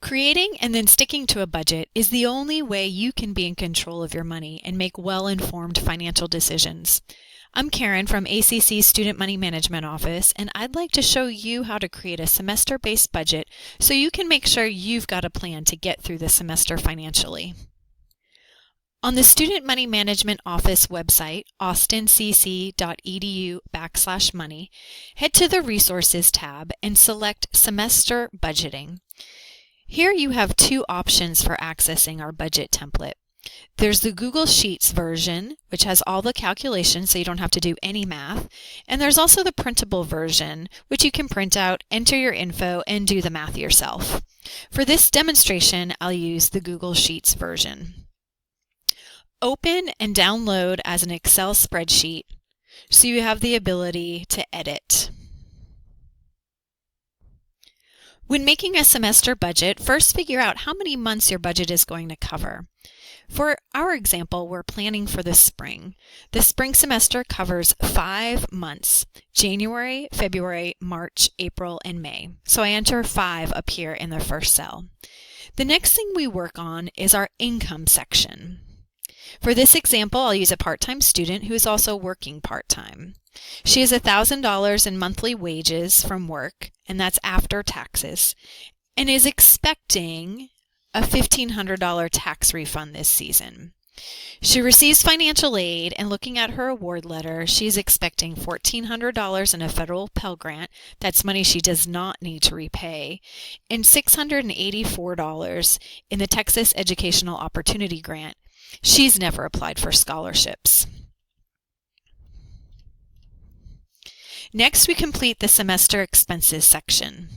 Creating and then sticking to a budget is the only way you can be in control of your money and make well-informed financial decisions. I'm Karen from ACC Student Money Management Office, and I'd like to show you how to create a semester-based budget so you can make sure you've got a plan to get through the semester financially. On the Student Money Management Office website, austincc.edu/money, head to the Resources tab and select Semester Budgeting. Here you have two options for accessing our budget template. There's the Google Sheets version, which has all the calculations so you don't have to do any math, and there's also the printable version, which you can print out, enter your info, and do the math yourself. For this demonstration, I'll use the Google Sheets version. Open and download as an Excel spreadsheet so you have the ability to edit. When making a semester budget, first figure out how many months your budget is going to cover. For our example, we're planning for the spring. The spring semester covers 5 months: January, February, March, April, and May. So I enter 5 up here in the first cell. The next thing we work on is our income section. For this example, I'll use a part-time student who is also working part-time. She has $1,000 in monthly wages from work, and that's after taxes, and is expecting a $1,500 tax refund this season. She receives financial aid, and looking at her award letter, she's expecting $1,400 in a federal Pell Grant, that's money she does not need to repay, and $684 in the Texas Educational Opportunity Grant. She's never applied for scholarships. Next, we complete the semester expenses section.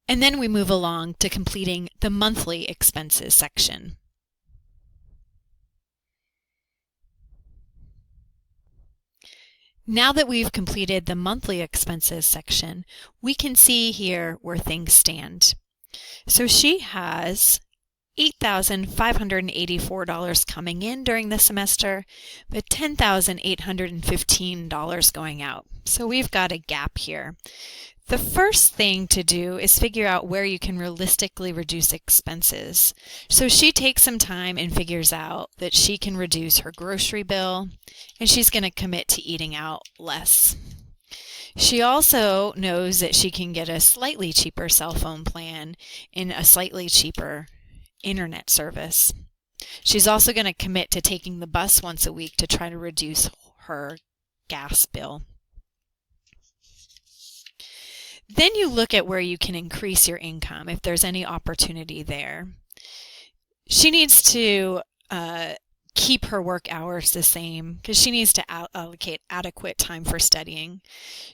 And then we move along to completing the monthly expenses section. Now that we've completed the monthly expenses section, we can see here where things stand. So she has $8,584 coming in during the semester, but $10,815 going out. So we've got a gap here. The first thing to do is figure out where you can realistically reduce expenses. So she takes some time and figures out that she can reduce her grocery bill, and she's going to commit to eating out less. She also knows that she can get a slightly cheaper cell phone plan in a slightly cheaper internet service. She's also going to commit to taking the bus once a week to try to reduce her gas bill. Then you look at where you can increase your income, if there's any opportunity there. She needs to keep her work hours the same because she needs to allocate adequate time for studying.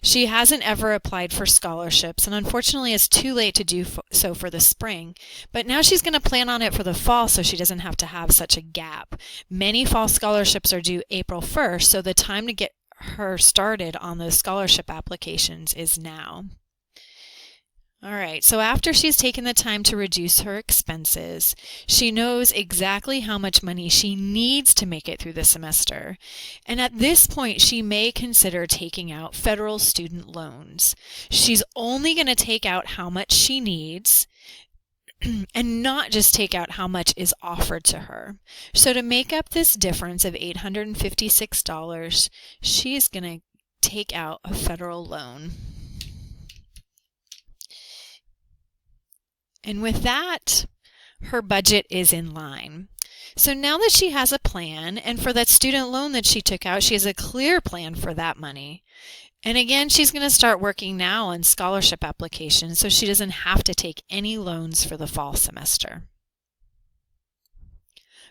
She hasn't ever applied for scholarships, and unfortunately it's too late to do so for the spring, but now she's going to plan on it for the fall so she doesn't have to have such a gap. Many fall scholarships are due April 1st, so the time to get her started on those scholarship applications is now. All right, so after she's taken the time to reduce her expenses, she knows exactly how much money she needs to make it through the semester. And at this point, she may consider taking out federal student loans. She's only going to take out how much she needs and not just take out how much is offered to her. So to make up this difference of $856, she's going to take out a federal loan. And with that, her budget is in line. So now that she has a plan, and for that student loan that she took out, she has a clear plan for that money. And again, she's going to start working now on scholarship applications so she doesn't have to take any loans for the fall semester.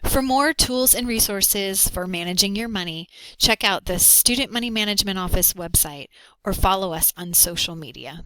For more tools and resources for managing your money, check out the Student Money Management Office website or follow us on social media.